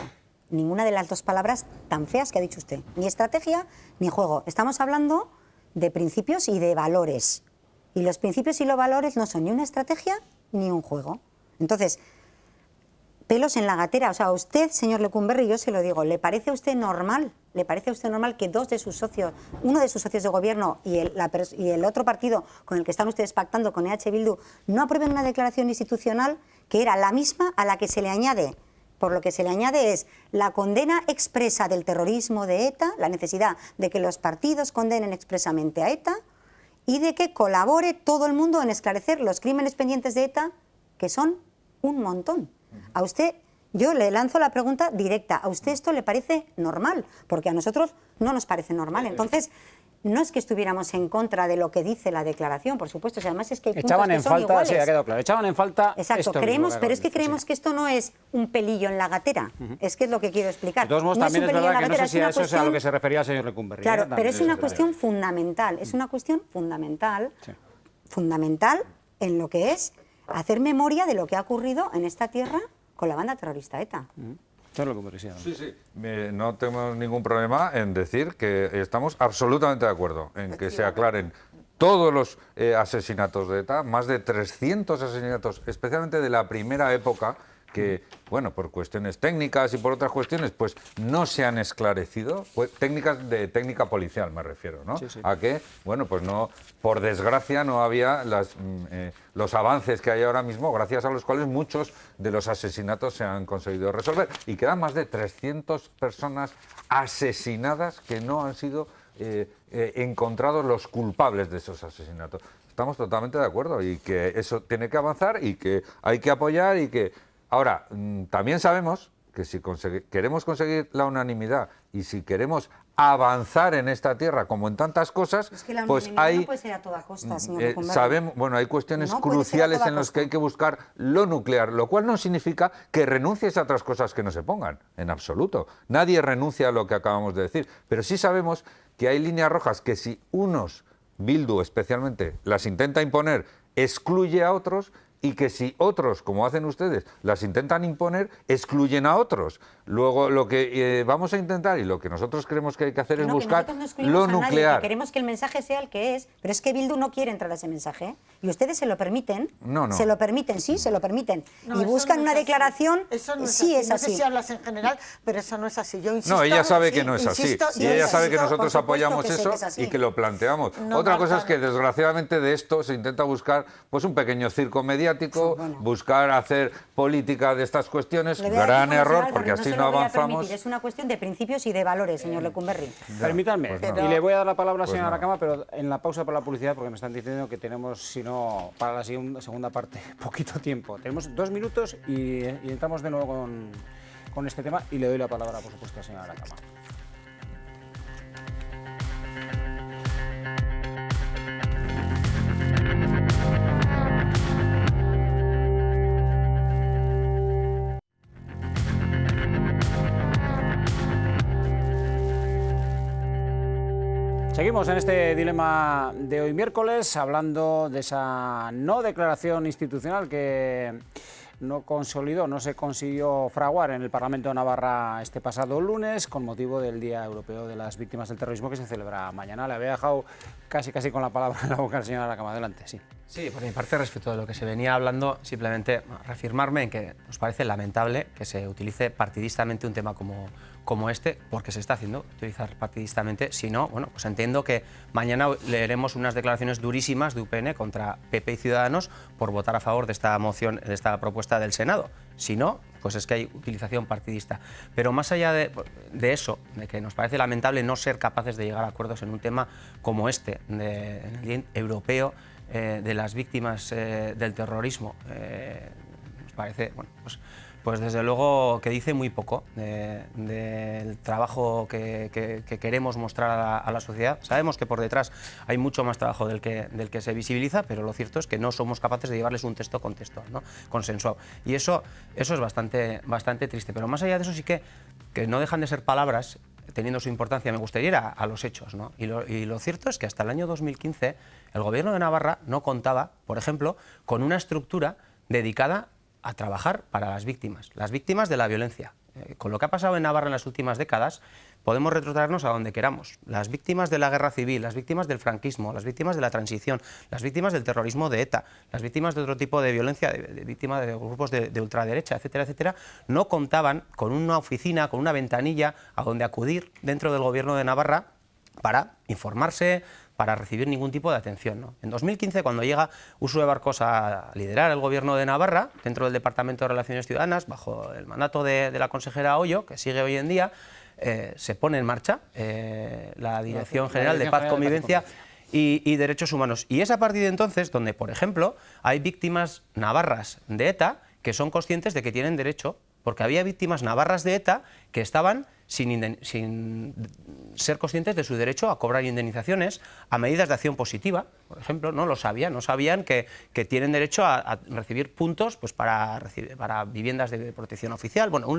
Ninguna de las 2 palabras tan feas que ha dicho usted. Ni estrategia ni juego. Estamos hablando de principios y de valores. Y los principios y los valores no son ni una estrategia ni un juego. Entonces, pelos en la gatera. O sea, a usted, señor Lecumberri, yo se lo digo, ¿le parece a usted normal? ¿Le parece a usted normal que 2 de sus socios, uno de sus socios de gobierno y el otro partido con el que están ustedes pactando, con EH Bildu, no aprueben una declaración institucional que era la misma a la que se le añade? Por lo que se le añade es la condena expresa del terrorismo de ETA, la necesidad de que los partidos condenen expresamente a ETA y de que colabore todo el mundo en esclarecer los crímenes pendientes de ETA, que son un montón. A usted, yo le lanzo la pregunta directa, ¿a usted esto le parece normal? Porque a nosotros no nos parece normal. Entonces, no es que estuviéramos en contra de lo que dice la declaración, por supuesto, además es que hay puntos echaban que en son falta, iguales. sí, ha quedado claro, echaban en falta. Exacto, esto creemos, mismo, pero es que sí. creemos que esto no es un pelillo en la gatera, es que es lo que quiero explicar. De todos modos, no también un es pelillo en verdad la que no gatera, sé si a eso es a lo cuestión- que se refería el señor Lecumberri. Claro, pero También es una verdad. cuestión fundamental, es una cuestión fundamental, Sí. fundamental en lo que es hacer memoria de lo que ha ocurrido en esta tierra con la banda terrorista ETA. Señor Lecumberri, sí. Sí, sí. No tenemos ningún problema en decir que estamos absolutamente de acuerdo en que se aclaren todos los asesinatos de ETA, más de 300 asesinatos, especialmente de la primera época, que, bueno, por cuestiones técnicas y por otras cuestiones, pues no se han esclarecido, pues, técnica policial me refiero, ¿no? Sí, sí. A que, bueno, pues no, por desgracia no había los avances que hay ahora mismo, gracias a los cuales muchos de los asesinatos se han conseguido resolver. Y quedan más de 300 personas asesinadas que no han sido encontrados los culpables de esos asesinatos. Estamos totalmente de acuerdo y que eso tiene que avanzar y que hay que apoyar y que... Ahora, también sabemos que si queremos conseguir la unanimidad y si queremos avanzar en esta tierra como en tantas cosas, Es que la pues unanimidad hay... no puede ser a toda costa, señor Lecumberri. sabemos, bueno, hay cuestiones No puede ser a cruciales toda en las costa. que hay que buscar lo nuclear, lo cual no significa que renuncies a otras cosas que no se pongan, en absoluto. Nadie renuncia a lo que acabamos de decir, pero sí sabemos que hay líneas rojas que si unos, Bildu especialmente, las intenta imponer, excluye a otros, y que si otros, como hacen ustedes, las intentan imponer, excluyen a otros. Luego, lo que vamos a intentar y lo que nosotros creemos que hay que hacer es No, que buscar nosotros no excluimos lo a nadie, nuclear. que queremos que el mensaje sea el que es, pero es que Bildu no quiere entrar a ese mensaje, ¿eh? Y ustedes se lo permiten, No. se lo permiten, sí, se lo permiten, No, y eso buscan no una es así. declaración, Eso no es sí así. es No sé así. si hablas en general, pero eso no es así. Yo insisto, No, ella sabe que sí, no es así. insisto, Y yo ella sabe que insisto, nosotros por supuesto apoyamos que sé eso que es así. y que lo planteamos. No, Otra cosa Marta, es que desgraciadamente de esto se intenta buscar pues un pequeño circo mediático, Sí, bueno. buscar hacer política de estas cuestiones, Le voy a gran decir como error, señal, porque así se no lo voy a avanzamos. permitir. Es una cuestión de principios y de valores, señor Lecumberri. Permítanme, Pues no. y le voy a dar la palabra a la Pues señora no. Aracama, pero en la pausa por la publicidad, porque me están diciendo que tenemos, si no, para la segunda parte, poquito tiempo. Tenemos 2 minutos y entramos de nuevo con este tema y le doy la palabra, por supuesto, a la señora Aracama. Seguimos en este dilema de hoy miércoles hablando de esa no declaración institucional que no consolidó, no se consiguió fraguar en el Parlamento de Navarra este pasado lunes con motivo del Día Europeo de las Víctimas del Terrorismo que se celebra mañana. Le había dejado casi con la palabra en la boca al señor Aracama. Adelante, sí. Sí, por mi parte, respecto de lo que se venía hablando, simplemente reafirmarme en que nos parece lamentable que se utilice partidistamente un tema como este, porque se está haciendo utilizar partidistamente. Si no, bueno, pues entiendo que mañana leeremos unas declaraciones durísimas de UPN contra PP y Ciudadanos por votar a favor de esta moción, de esta propuesta del Senado. Si no, pues es que hay utilización partidista. Pero más allá de eso, de que nos parece lamentable no ser capaces de llegar a acuerdos en un tema como este, en el Día Europeo de las Víctimas del Terrorismo, nos parece, bueno, pues desde luego que dice muy poco del trabajo que queremos mostrar a la sociedad. Sabemos que por detrás hay mucho más trabajo del que se visibiliza, pero lo cierto es que no somos capaces de llevarles un texto con texto, ¿no? Consensuado. Y eso es bastante triste. Pero más allá de eso sí que no dejan de ser palabras, teniendo su importancia. Me gustaría ir a los hechos, ¿no? Y lo cierto es que hasta el año 2015 el Gobierno de Navarra no contaba, por ejemplo, con una estructura dedicada a trabajar para las víctimas de la violencia. Con lo que ha pasado en Navarra en las últimas décadas, podemos retrotraernos a donde queramos. Las víctimas de la guerra civil, las víctimas del franquismo, las víctimas de la transición, las víctimas del terrorismo de ETA, las víctimas de otro tipo de violencia, de víctimas de grupos de ultraderecha, etcétera, etcétera, no contaban con una oficina, con una ventanilla a donde acudir dentro del Gobierno de Navarra para informarse, para recibir ningún tipo de atención, ¿no? En 2015, cuando llega Ursula Barcos a liderar el Gobierno de Navarra, dentro del Departamento de Relaciones Ciudadanas, bajo el mandato de la consejera Ollo, que sigue hoy en día, se pone en marcha la Dirección General de Paz, Convivencia y derechos humanos. Y es a partir de entonces donde, por ejemplo, hay víctimas navarras de ETA que son conscientes de que tienen derecho, porque había víctimas navarras de ETA que estaban sin ser conscientes de su derecho a cobrar indemnizaciones, a medidas de acción positiva, por ejemplo, no sabían que tienen derecho a recibir puntos pues, para viviendas de protección oficial, bueno, un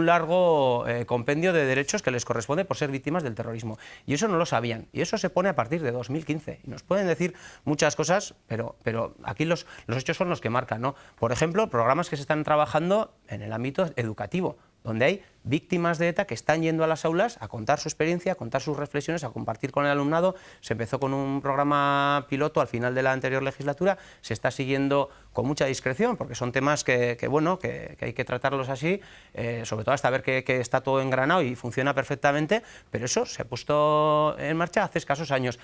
largo compendio de derechos que les corresponde por ser víctimas del terrorismo. Y eso no lo sabían, y eso se pone a partir de 2015. Y nos pueden decir muchas cosas, pero aquí los hechos son los que marcan, ¿no? Por ejemplo, programas que se están trabajando en el ámbito educativo, donde hay víctimas de ETA que están yendo a las aulas a contar su experiencia, a contar sus reflexiones, a compartir con el alumnado. Se empezó con un programa piloto al final de la anterior legislatura, se está siguiendo con mucha discreción, porque son temas que hay que tratarlos así, sobre todo hasta ver que está todo engranado y funciona perfectamente, pero eso se ha puesto en marcha hace escasos años.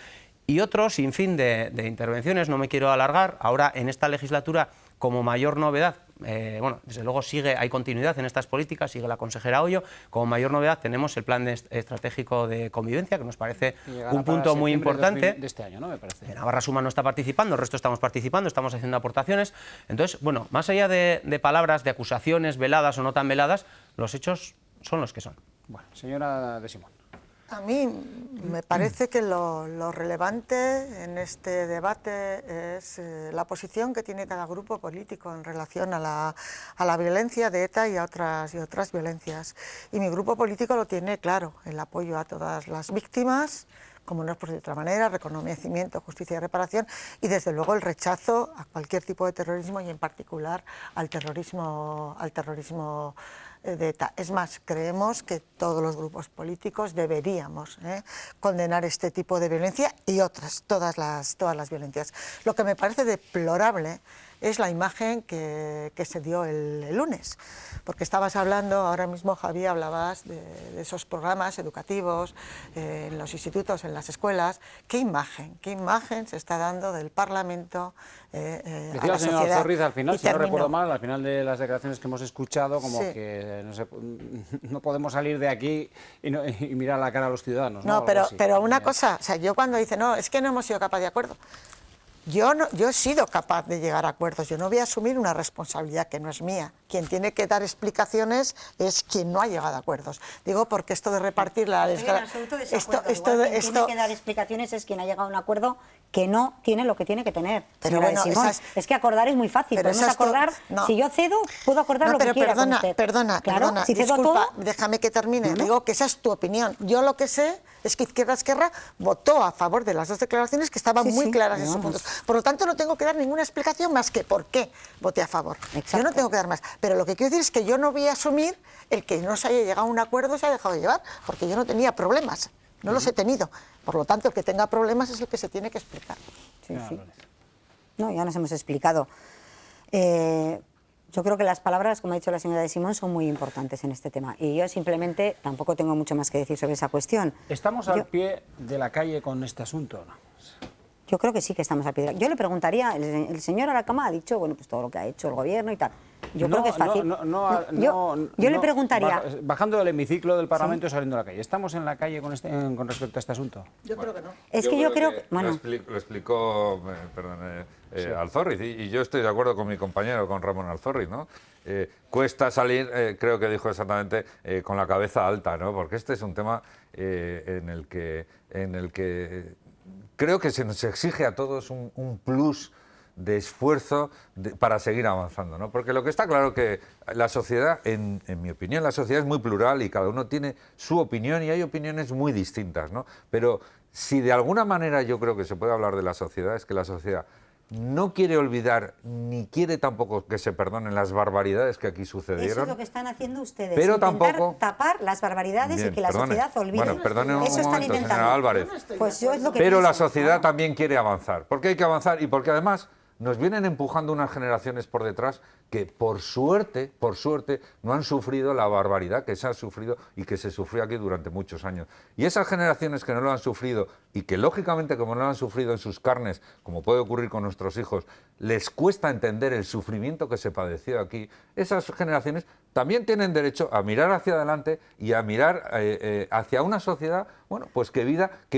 Y otro sinfín de intervenciones, no me quiero alargar, ahora en esta legislatura como mayor novedad, desde luego hay continuidad en estas políticas, sigue la consejera Hoyo, como mayor novedad tenemos el plan estratégico de convivencia, que nos parece un punto muy importante. De este año, ¿no? Me parece. Navarra Suma no está participando, el resto estamos participando, estamos haciendo aportaciones. Entonces, bueno, más allá de palabras, de acusaciones veladas o no tan veladas, los hechos son los que son. Bueno, señora de Simón. A mí me parece que lo relevante en este debate es la posición que tiene cada grupo político en relación a la violencia de ETA y a otras violencias. Y mi grupo político lo tiene claro, el apoyo a todas las víctimas, como no es por de otra manera, reconocimiento, justicia y reparación, y desde luego el rechazo a cualquier tipo de terrorismo y en particular al terrorismo de ETA. Es más, creemos que todos los grupos políticos deberíamos condenar este tipo de violencia y todas las violencias. Lo que me parece deplorable es la imagen que se dio el lunes, porque estabas hablando, ahora mismo Javi, hablabas de esos programas educativos en los institutos, en las escuelas. ¿Qué imagen se está dando del Parlamento a Decía la el señor sociedad? Alzorriz al final, Y si no termino. recuerdo mal, al final de las declaraciones que hemos escuchado, como Sí. que no podemos salir de aquí y mirar la cara a los ciudadanos. No, Algo pero, así. pero una cosa, o sea, yo cuando dice, no, es que no hemos sido capaces de acuerdo. Yo he sido capaz de llegar a acuerdos, yo no voy a asumir una responsabilidad que no es mía. Quien tiene que dar explicaciones es quien no ha llegado a acuerdos. Digo, porque esto de repartir la... Estoy en absoluto desacuerdo. Igual quien tiene que dar explicaciones es quien ha llegado a un acuerdo que no tiene lo que tiene que tener. Pero Señora bueno, de Simón, es que acordar es muy fácil. pero Podemos acordar, no. si yo cedo, puedo acordar lo que quiera con usted. Perdona, Si cedo disculpa, todo, déjame que termine. Digo que esa es tu opinión. Yo lo que sé es que Izquierda Esquerra votó a favor de las dos declaraciones que estaban muy claras en sus puntos. Por lo tanto, no tengo que dar ninguna explicación más que por qué voté a favor. Exacto. Yo no tengo que dar más. Pero lo que quiero decir es que yo no voy a asumir el que no se haya llegado a un acuerdo se ha dejado de llevar, porque yo no tenía problemas. No los he tenido. Por lo tanto, el que tenga problemas es el que se tiene que explicar. sí. No, ya nos hemos explicado. Yo creo que las palabras, como ha dicho la señora de Simón, son muy importantes en este tema. Y yo simplemente tampoco tengo mucho más que decir sobre esa cuestión. ¿Estamos al pie de la calle con este asunto o no? Yo creo que sí que estamos al pie de la... Yo le preguntaría, el señor Aracama ha dicho, bueno, pues todo lo que ha hecho el gobierno y tal. Yo creo que es fácil. Yo le preguntaría... Bajando del hemiciclo del Parlamento y saliendo a la calle. ¿Estamos en la calle con respecto a este asunto? Yo creo que no. Es que yo creo que... Bueno, Lo explicó Alzorriz, y yo estoy de acuerdo con mi compañero, con Ramón Alzorriz, ¿no? Cuesta salir, creo que dijo exactamente, con la cabeza alta, ¿no? Porque este es un tema en el que creo que se nos exige a todos un plus de esfuerzo para seguir avanzando, ¿no? Porque lo que está claro que la sociedad, en mi opinión, la sociedad es muy plural y cada uno tiene su opinión y hay opiniones muy distintas, ¿no? Pero si de alguna manera yo creo que se puede hablar de la sociedad, es que la sociedad no quiere olvidar ni quiere tampoco que se perdonen las barbaridades que aquí sucedieron. eso es lo que están haciendo ustedes. Pero intentar tampoco tapar las barbaridades Bien, y que la perdone. sociedad olvide. Bueno, perdone un eso están momento, intentando. señora Álvarez. Pues yo es lo que Pero la pienso, sociedad claro. también quiere avanzar. Porque hay que avanzar y porque además nos vienen empujando unas generaciones por detrás que por suerte no han sufrido la barbaridad que se ha sufrido y que se sufrió aquí durante muchos años. Y esas generaciones que no lo han sufrido y que lógicamente como no lo han sufrido en sus carnes, como puede ocurrir con nuestros hijos, les cuesta entender el sufrimiento que se padeció aquí, esas generaciones también tienen derecho a mirar hacia adelante y a mirar hacia una sociedad, bueno, pues que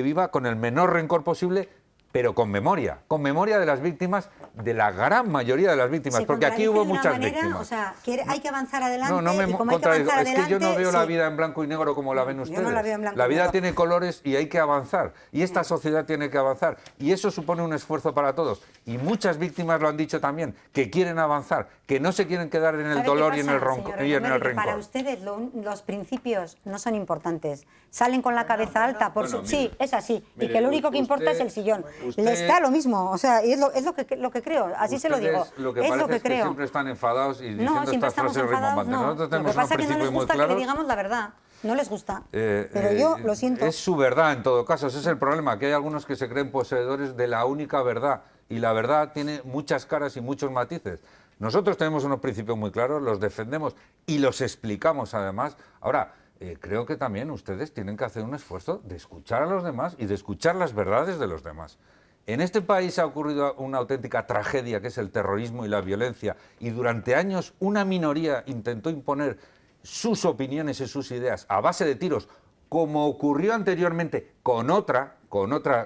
viva con el menor rencor posible pero con memoria de las víctimas, de la gran mayoría de las víctimas, porque aquí hubo muchas víctimas. O sea, hay que avanzar adelante. No me contradigo. Es que yo no veo la vida en blanco y negro como la ven ustedes. Yo no la veo en blanco la vida y negro. tiene colores y hay que avanzar. Y esta sociedad tiene que avanzar. Y eso supone un esfuerzo para todos. Y muchas víctimas lo han dicho también, que quieren avanzar, que no se quieren quedar en el dolor y en el rencor. Para ustedes los principios no son importantes. Salen con la cabeza alta. Sí, es así. Mire, y que lo único que importa es el sillón. Les da lo mismo. O sea, es lo que creo. Así se lo digo. Lo que parece es que siempre están enfadados y diciendo estas frases rimbombantes. Nosotros tenemos unos principios muy claros. Lo que pasa es que no les gusta que le digamos la verdad. No les gusta. Pero yo lo siento. Es su verdad en todo caso. Ese es el problema, que hay algunos que se creen poseedores de la única verdad. Y la verdad tiene muchas caras y muchos matices. Nosotros tenemos unos principios muy claros, los defendemos y los explicamos además. Ahora, creo que también ustedes tienen que hacer un esfuerzo de escuchar a los demás y de escuchar las verdades de los demás. En este país ha ocurrido una auténtica tragedia, que es el terrorismo y la violencia, y durante años una minoría intentó imponer sus opiniones y sus ideas a base de tiros, como ocurrió anteriormente con otra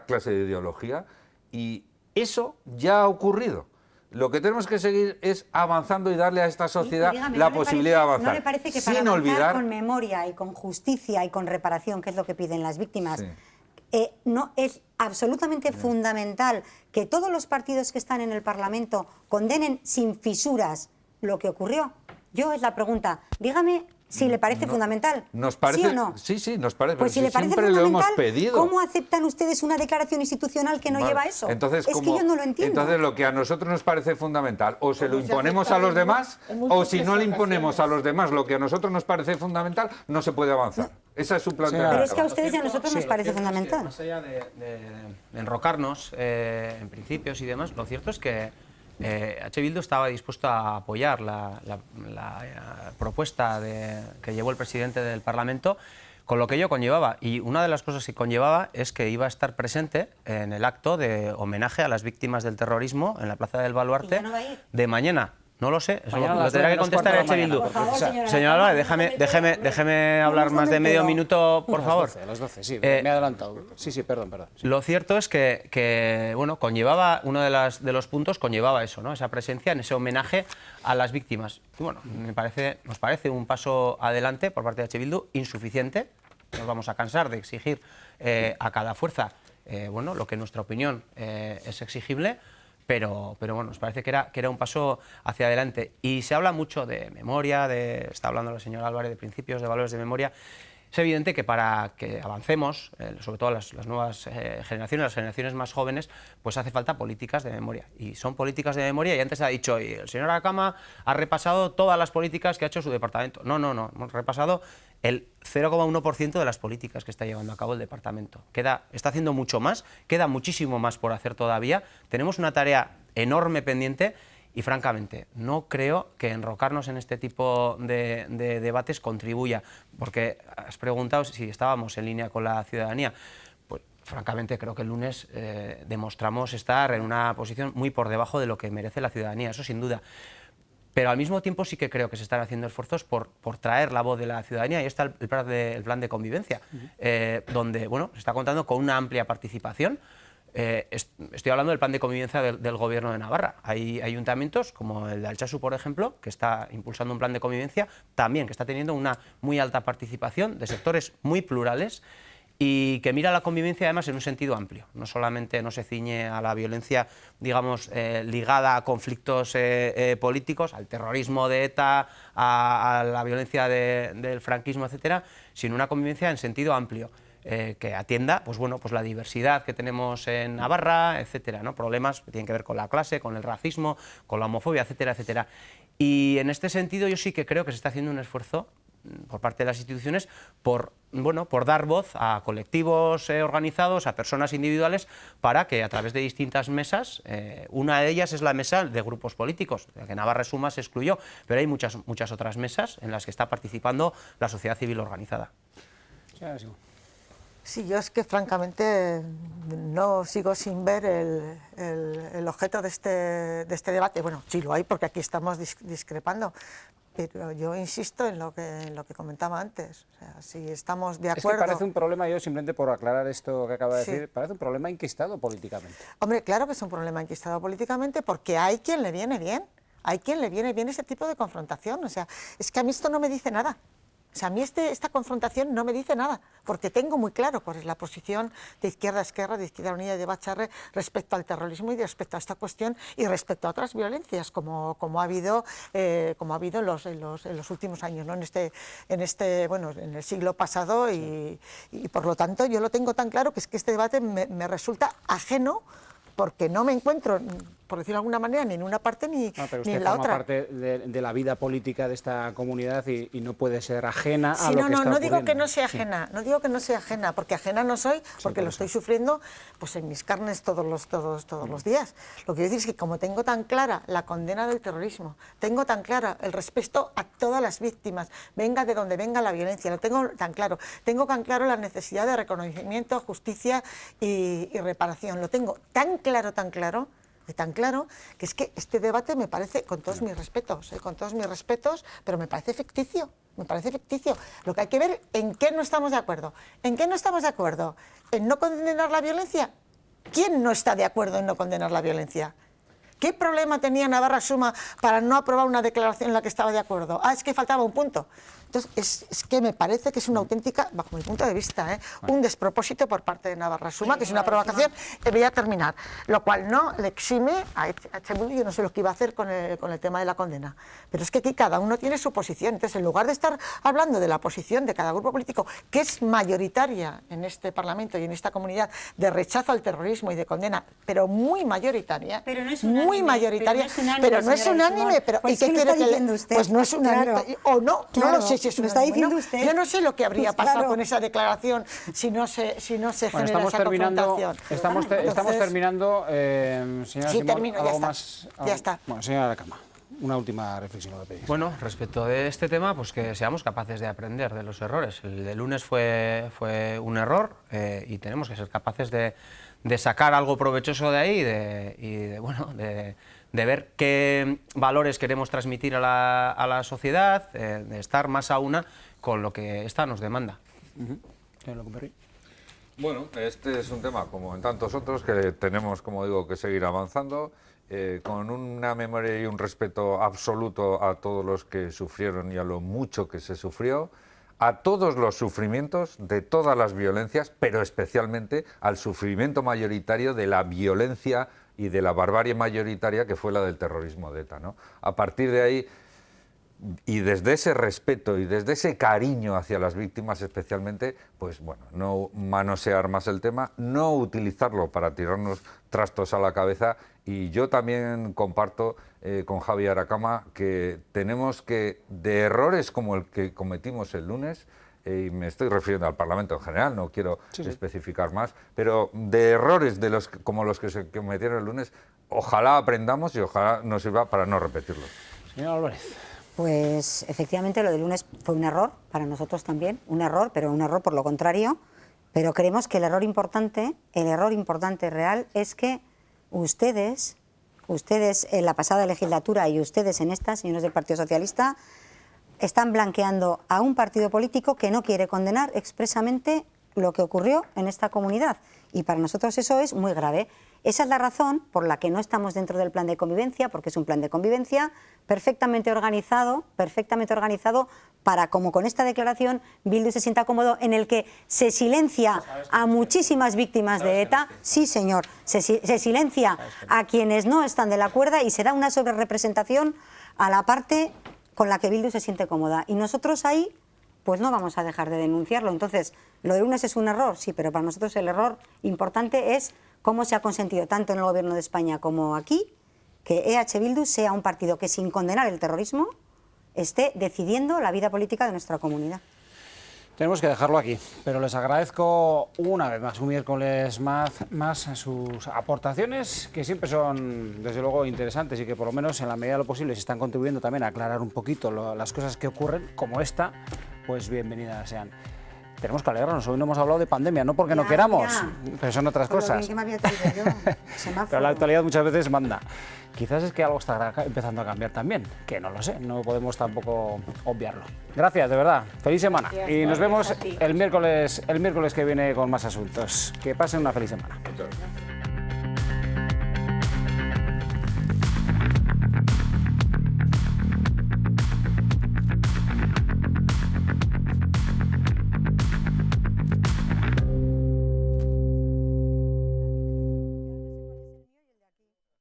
clase de ideología, y eso ya ha ocurrido. Lo que tenemos que seguir es avanzando y darle a esta sociedad la posibilidad de avanzar. ¿No le parece que para avanzar con memoria y con justicia y con reparación, que es lo que piden las víctimas, no es absolutamente fundamental que todos los partidos que están en el Parlamento condenen sin fisuras lo que ocurrió? Yo es la pregunta. Dígame si le parece fundamental. ¿Nos parece? ¿Sí o no? Sí, nos parece. Pues si le parece siempre lo hemos pedido. ¿Cómo aceptan ustedes una declaración institucional que no lleva eso? Entonces, es que yo no lo entiendo. Entonces, lo que a nosotros nos parece fundamental, o se lo imponemos a los demás, o si no le imponemos a los demás lo que a nosotros nos parece fundamental, no se puede avanzar. Esa es su planteamiento. Pero es que a ustedes y a nosotros nos parece fundamental. Más allá de enrocarnos en principios y demás, lo cierto es que H. Bildu estaba dispuesto a apoyar la propuesta que llevó el presidente del Parlamento, con lo que ello conllevaba. Y una de las cosas que conllevaba es que iba a estar presente en el acto de homenaje a las víctimas del terrorismo en la Plaza del Baluarte de mañana. No lo sé, eso lo tendrá que contestar H. Bildu. Señor Álvarez, déjeme hablar más de medio minuto, por favor. A las 12, sí, me he adelantado. Sí, perdón. Sí. Lo cierto es que bueno, conllevaba, uno de los puntos conllevaba eso, ¿no? Esa presencia en ese homenaje a las víctimas. Y bueno, nos parece un paso adelante por parte de H. Bildu, insuficiente. Nos vamos a cansar de exigir a cada fuerza bueno, lo que en nuestra opinión es exigible. Pero bueno, nos parece que era un paso hacia adelante. Y se habla mucho de memoria, está hablando la señora Álvarez de principios, de valores de memoria. Es evidente que para que avancemos, sobre todo las nuevas generaciones, las generaciones más jóvenes, pues hace falta políticas de memoria. Y son políticas de memoria, y antes ha dicho, y el señor Akama ha repasado todas las políticas que ha hecho su departamento. No, hemos repasado el 0,1% de las políticas que está llevando a cabo el departamento. Está haciendo mucho más, queda muchísimo más por hacer todavía. Tenemos una tarea enorme pendiente y, francamente, no creo que enrocarnos en este tipo de debates contribuya, porque has preguntado si estábamos en línea con la ciudadanía. Pues, francamente, creo que el lunes demostramos estar en una posición muy por debajo de lo que merece la ciudadanía, eso sin duda. Pero al mismo tiempo sí que creo que se están haciendo esfuerzos por traer la voz de la ciudadanía, y está el plan de convivencia, donde bueno, se está contando con una amplia participación. Estoy hablando del plan de convivencia del Gobierno de Navarra. Hay ayuntamientos como el de Altsasu, por ejemplo, que está impulsando un plan de convivencia también, que está teniendo una muy alta participación de sectores muy plurales, y que mira la convivencia además en un sentido amplio. No solamente no se ciñe a la violencia, digamos, ligada a conflictos políticos, al terrorismo de ETA, a la violencia del franquismo, etcétera, sino una convivencia en sentido amplio, que atienda pues bueno, pues la diversidad que tenemos en Navarra, etcétera, ¿no? Problemas que tienen que ver con la clase, con el racismo, con la homofobia, etcétera, etcétera. Y en este sentido yo sí que creo que se está haciendo un esfuerzo por parte de las instituciones por dar voz a colectivos organizados, a personas individuales, para que a través de distintas mesas, una de ellas es la mesa de grupos políticos, de la que Navarra Suma se excluyó, pero hay muchas otras mesas en las que está participando la sociedad civil organizada. Sí, yo es que francamente no sigo sin ver el objeto de este debate. Bueno, sí lo hay porque aquí estamos discrepando, pero yo insisto en lo que comentaba antes. O sea, si estamos de Es acuerdo... que parece un problema, yo simplemente por aclarar esto que acaba de Sí. decir, parece un problema enquistado políticamente. Hombre, claro que es un problema enquistado políticamente porque hay quien le viene bien. Hay quien le viene bien ese tipo de confrontación. O sea, es que a mí esto no me dice nada. O sea, a mí esta confrontación no me dice nada, porque tengo muy claro cuál es la posición de Izquierda Esquerra, de Izquierda Unida y de Ibarretxe respecto al terrorismo y respecto a esta cuestión y respecto a otras violencias, como ha habido en los últimos años, ¿no? en el siglo pasado y por lo tanto yo lo tengo tan claro que es que este debate me resulta ajeno, porque no me encuentro, por decirlo de alguna manera, ni en una parte ni Pero ni usted en la forma otra. parte de la vida política de esta comunidad y no puede ser ajena a Sí, lo no, que está no digo ocurriendo. que no sea ajena, no digo que no sea ajena, porque ajena no soy, porque lo estoy sufriendo pues en mis carnes todos los días. Lo que quiero decir es que como tengo tan clara la condena del terrorismo, tengo tan clara el respeto a todas las víctimas, venga de donde venga la violencia, lo tengo tan claro la necesidad de reconocimiento, justicia y reparación, lo tengo tan claro, que es que este debate me parece, con todos mis respetos, pero me parece ficticio, Lo que hay que ver en qué no estamos de acuerdo. ¿En qué no estamos de acuerdo? ¿En no condenar la violencia? ¿Quién no está de acuerdo en no condenar la violencia? ¿Qué problema tenía Navarra Suma para no aprobar una declaración en la que estaba de acuerdo? Es que faltaba un punto. Entonces, es que me parece que es una auténtica, bajo mi punto de vista, un despropósito por parte de Navarra Suma, que es una provocación, que voy a terminar, lo cual no le exime a H. Bildu. Yo no sé lo que iba a hacer con el tema de la condena, pero es que aquí cada uno tiene su posición. Entonces, en lugar de estar hablando de la posición de cada grupo político, que es mayoritaria en este Parlamento y en esta comunidad, de rechazo al terrorismo y de condena, pero muy mayoritaria, Pero no es muy unánime, mayoritaria, pero no es unánime, pero pues ¿y ¿qué qué lo quiere está que diciendo usted? Pues no es unánime, Claro. o no Claro, lo sé si es lo está unánime, diciendo ¿no? usted. Yo no sé lo que habría Pues pasado claro. con esa declaración si no se genera Estamos esa terminando, confrontación. estamos Entonces, terminando, señora Sí, Simón, termino, ya algo está. más. Ya está. Bueno, señora Lacama, una última reflexión que pedís. Bueno, respecto de este tema, pues que seamos capaces de aprender de los errores. El de lunes fue un error y tenemos que ser capaces de sacar algo provechoso de ahí de ver qué valores queremos transmitir a la sociedad, de estar más a una con lo que esta nos demanda. Bueno, este es un tema, como en tantos otros, que tenemos, como digo, que seguir avanzando, con una memoria y un respeto absoluto a todos los que sufrieron y a lo mucho que se sufrió, a todos los sufrimientos de todas las violencias, pero especialmente al sufrimiento mayoritario de la violencia y de la barbarie mayoritaria que fue la del terrorismo de ETA, ¿no? A partir de ahí, y desde ese respeto y desde ese cariño hacia las víctimas especialmente, pues bueno, no manosear más el tema, no utilizarlo para tirarnos trastos a la cabeza. Y yo también comparto con Javi Aracama que tenemos que, de errores como el que cometimos el lunes, y me estoy refiriendo al Parlamento en general, no quiero especificar más, pero de errores como los que se cometieron el lunes, ojalá aprendamos y ojalá nos sirva para no repetirlos. Señora Álvarez. Pues efectivamente lo del lunes fue un error, para nosotros también, un error, pero un error por lo contrario. Pero creemos que el error importante real es que ustedes en la pasada legislatura y ustedes en esta, señores del Partido Socialista, están blanqueando a un partido político que no quiere condenar expresamente lo que ocurrió en esta comunidad. Y para nosotros eso es muy grave. Esa es la razón por la que no estamos dentro del plan de convivencia, porque es un plan de convivencia perfectamente organizado para, como con esta declaración, Bildu se sienta cómodo, en el que se silencia a muchísimas víctimas de ETA, sí señor, se silencia a quienes no están de la cuerda y se da una sobrerepresentación a la parte con la que Bildu se siente cómoda. Y nosotros ahí pues no vamos a dejar de denunciarlo. Entonces, lo de lunes es un error, sí, pero para nosotros el error importante es cómo se ha consentido tanto en el Gobierno de España como aquí que EH Bildu sea un partido que, sin condenar el terrorismo, esté decidiendo la vida política de nuestra comunidad. Tenemos que dejarlo aquí, pero les agradezco una vez más, un miércoles más sus aportaciones, que siempre son, desde luego, interesantes y que por lo menos en la medida de lo posible se están contribuyendo también a aclarar un poquito las cosas que ocurren, como esta, pues bienvenidas sean. tenemos que alegrarnos. Hoy no hemos hablado de pandemia, no porque no queramos, pero son otras cosas. Que me había traído yo. Pero la actualidad muchas veces manda. Quizás es que algo está empezando a cambiar también, que no lo sé, no podemos tampoco obviarlo. Gracias, de verdad. Feliz semana. Y nos vemos el miércoles que viene con más asuntos. Que pasen una feliz semana. Muchas gracias.